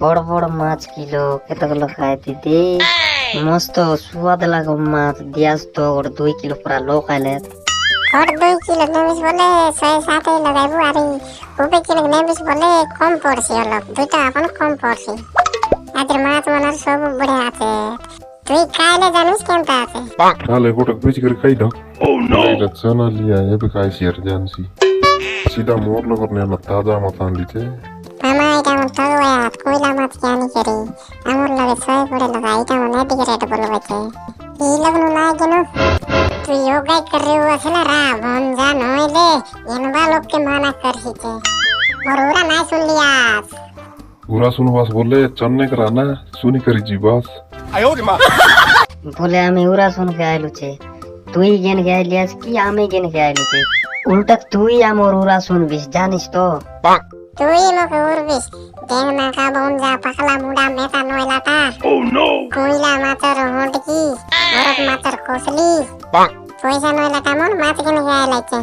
বড় বড় মাছ কিলো কতগুলো খাইতে দে মস্ত সুয়াদ লাগো মাছ দিয়াস তো ওর 2 কিলো পুরা লো খাইলে और 2 किलो नेमिस बोले 6-7 लगाइबो आरी उबे किलो नेमिस बोले कम पड़ছে অলপ দুইটা আপন কম পড়ছে আদের মাছ মনার সব বড় আছে তুই খাইলে জানিস কেমন আছে তাহলে গোটা বেশি করে খাই দাও এটা চানা লিয়া এবে খাইছি আর জানছি सीधा मोर लगोर ने ताजा माछ आनलिছে মামা এটা মন তো ওয়াত কইলা মাছ কেন করি আমার লাগে ছয় পড়ে লাগা এটা মনে দিকে রেট বলবাছে এই লগন লাগে না তুই योगा कर रहे हो असला रा भंजा नइले एनबा लोग के माना करहिते मोरूरा ना सुन लिया पूरा सुनवास बोले चन्ने कराना सुनी करी जी बस বলে আমি উরা শুন কে আইলুছে তুই গেন কে আইলিয়াস কি আমি গেন কে আইলুছে উল্টা তুই আমার উরা শুনবিস জানিস তো তুই মকে উরবিস দেখ না কা ভंजा পাকলা মুডা মেটা নইলাটা কইলা মাতর হটকি ওরক মাতর কোসলি পয়সা নইলা কামন মাছ কেন গায় লাইছে